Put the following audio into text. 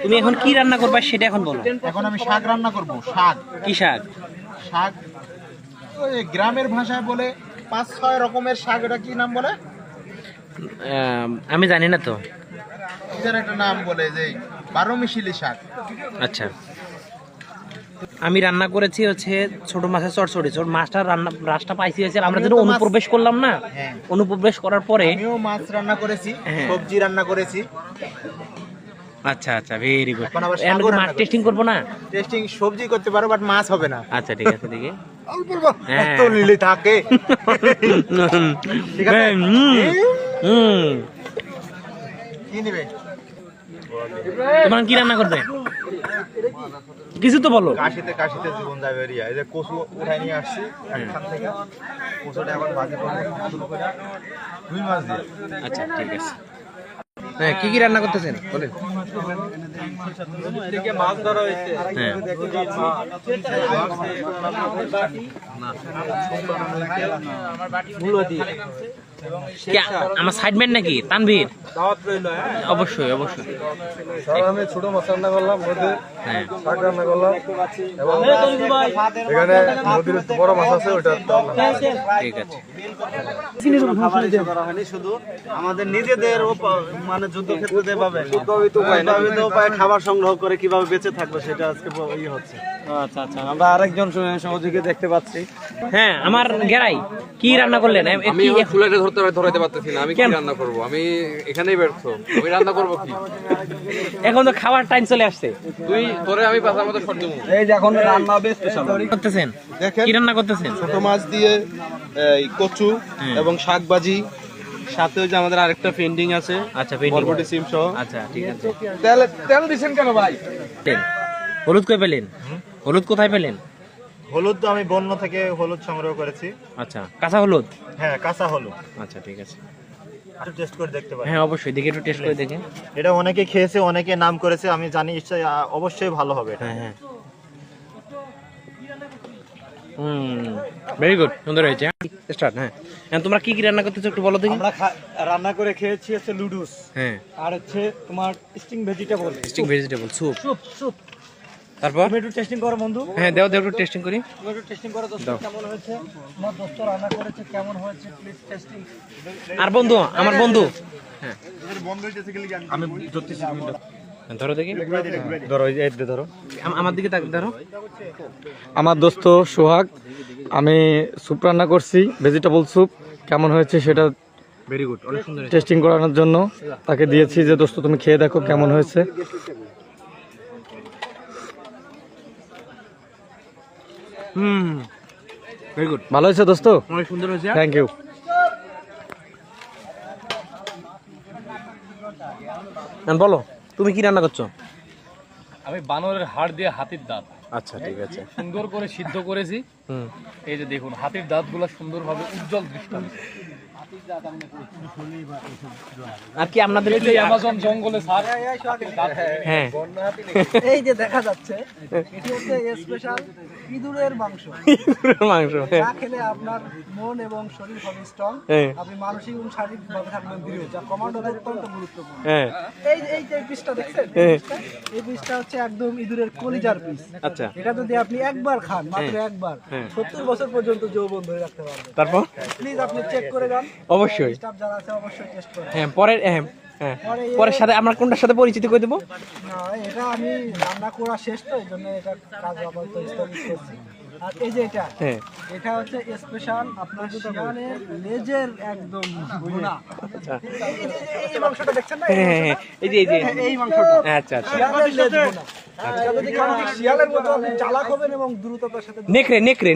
তুমি এখন কি রান্না করবা সেটা এখন বলো। এখন আমি শাক রান্না করব। শাক। কি শাক? শাক ওই গ্রামের ভাষায় বলে 5-6 রকমের শাক। এটা কি নাম বলে আমি জানি না তো। এটার একটা নাম বলে যে 12 মিশিলি শাক। আচ্ছা, আমি রান্না করেছি হচ্ছে ছোট মাছের চটচড়ি। ছোট মাছটা রাসটা পাইছি হয়েছে, আমরা যেটা অনুপ্রবেশ করলাম না, অনুপ্রবেশ করার পরে আমিও মাছ রান্না করেছি, সবজি রান্না করেছি। আচ্ছা আচ্ছা, ভেরি গুড। এখন আবার আমরা কি মাছ টেস্টিং করব না? টেস্টিং সবজি করতে পারো, বাট মাছ হবে না। আচ্ছা ঠিক আছে, দেখি অল্প অল্প এত নিলে থাকে। ঠিক আছে। কি নিবে? তোমার কি রান্না করবে? কিছু তো বলো। কাশিতে জীবন যাবে রিয়া। এই যে কচু উঠাই নিয়ে আসছি এখান থেকে। কচুটা এখন ভাজি করব শুরু করে রুই মাছ দিয়ে। আচ্ছা ঠিক আছে। হ্যাঁ, কি কি রান্না করতেছেন বলেন। এদিকে মাছ ধরা হয়েছে। হ্যাঁ, আমার সাইডম্যান নাকি তানভীর? অবশ্যই অবশ্যই। আমি ছোট মাছ রান্না করলাম, মধ্যে হ্যাঁ শাক রান্না করলাম, এবং এখানে নদীর বড় মাছ আছে ওটা। ঠিক আছে। শুধু আমাদের নিজেদের মানে যুদ্ধক্ষেত্রে যেভাবে উদ্ভাবিত উপায়ে খাবার সংগ্রহ করে কিভাবে বেঁচে থাকবে সেটা আজকে ইয়ে হচ্ছে। আচ্ছা আচ্ছা, আমরা আরেকজন সহযোগী দেখতে পাচ্ছি। হ্যাঁ, আমার গেরাই কি রান্না করলেন? আমি ফুলাইতে ধরাইতে পারতেছি না, আমি কি রান্না করব? আমি এখানেই ব্যর্থ। আমি রান্না করব কি? এখন তো খাবার টাইম চলে আসছে। তুই তোরে আমি পাছার মতো শর্ট দেবো। এই যে এখন রান্না হবে স্পেশাল করতেছেন, দেখেন কি রান্না করতেছেন? ছোট মাছ দিয়ে এই কচু এবং শাক ভাজি, সাথে ওই যে আমাদের আরেকটা পেন্ডিং আছে। আচ্ছা, পেন্ডিং। বরবটি সিম সহ। আচ্ছা ঠিক আছে। তেল দিছেন কেন ভাই? হলুদ কই পেলেন? হলুদ কোথায় পেলেন? হলুদ তো আমি বন্য থেকে হলুদ সংগ্রহ করেছি। আচ্ছা, কাঁচা হলুদ? হ্যাঁ, কাঁচা হলুদ। আচ্ছা ঠিক আছে। একটু টেস্ট করে দেখতে পারেন। হ্যাঁ অবশ্যই, দেখে একটু টেস্ট করে দেখে। এটা অনেকে খেয়েছে, অনেকে নাম করেছে, আমি জানি অবশ্যই ভালো হবে এটা। হ্যাঁ হ্যাঁ, ভেরি গুড, সুন্দর হয়েছে। স্টার্ট। হ্যাঁ, তোমরা কি কি রান্না করতেছো একটু বলো দেখি। আমরা রান্না করে খেয়েছি হচ্ছে লুডুস, হ্যাঁ, আর হচ্ছে তোমার স্টিং ভেজিটেবল স্যুপ। স্যুপ। তারপর তুমি একটু টেস্টিং করো বন্ধু। হ্যাঁ, দাও একটু টেস্টিং করি। তুমি একটু টেস্টিং করো দোস্ত, কেমন হয়েছে? আমার দোস্ত রান্না করেছে, কেমন হয়েছে প্লিজ টেস্টিং। আর বন্ধু, আমার বন্ধু, হ্যাঁ আমি ধরতেছি, তুমি ধরো দেখি, ধরো, এই ধরো, আমার দিকে তাক ধরো। আমার দোস্ত সোহাগ, আমি স্যুপ রান্না করছি, ভেজিটেবল স্যুপ। কেমন হয়েছে সেটা ভেরি গুড, অনেক সুন্দর হয়েছে। টেস্টিং করানোর জন্য তাকে দিয়েছি যে দোস্ত তুমি খেয়ে দেখো কেমন হয়েছে। ভেরি গুড, ভালো হয়েছে দোস্ত, অনেক সুন্দর হয়েছে। Thank you. বলো তুমি কি রান্না করছো? আমি বানরের হাড় দিয়ে হাতির দাঁত আচ্ছা ঠিক আছে। সুন্দর করে সিদ্ধ করেছি। এই যে দেখুন, হাতির দাঁতগুলো সুন্দরভাবে উজ্জ্বল দৃষ্টান্ত। আর কি আপনাদের এই যে অ্যামাজন জঙ্গলে স্যার, হ্যাঁ এই যে দেখা যাচ্ছে এটি হচ্ছে স্পেশাল ইঁদুরের মাংস। মাংস, যা খেলে আপনার মন এবং শরীর হবে স্ট্রং, আপনি মানসিক এবং শারীরিকভাবে থাকবেন দৃঢ়, যা কমান্ডোদের অত্যন্ত গুরুত্বপূর্ণ। হ্যাঁ, এই যে পিসটা দেখছেন, এই পিসটা হচ্ছে একদম ইঁদুরের কলিজার পিস। আচ্ছা, এটা যদি আপনি একবার খান, মাত্র একবার, 70 বছর পর্যন্ত যৌবন ধরে রাখতে পারবেন। তারপর প্লিজ আপনি চেক করে যান, অবশ্যই। স্টাফ যারা আছে অবশ্যই টেস্ট করুন। হ্যাঁ, পরের সাথে আমরা কোনটার সাথে পরিচিত করে দেবো? না, এটা আমি রান্না করা শেষ, তো এই জন্য এটা কাজ আপাতত স্থগিত করছি। আর এই যে এটা হচ্ছে স্পেশাল আপনার শিয়ালের লেজের একদম ভুনা। এই মাংসটা দেখছেন না? এই মাংসটা, আচ্ছা আচ্ছা, শিয়ালের লেজ ভুনা। এটা যদি খান, ঠিক শিয়ালের মতো আপনি চালাক হবেন এবং দ্রুততার সাথে নেকড়ে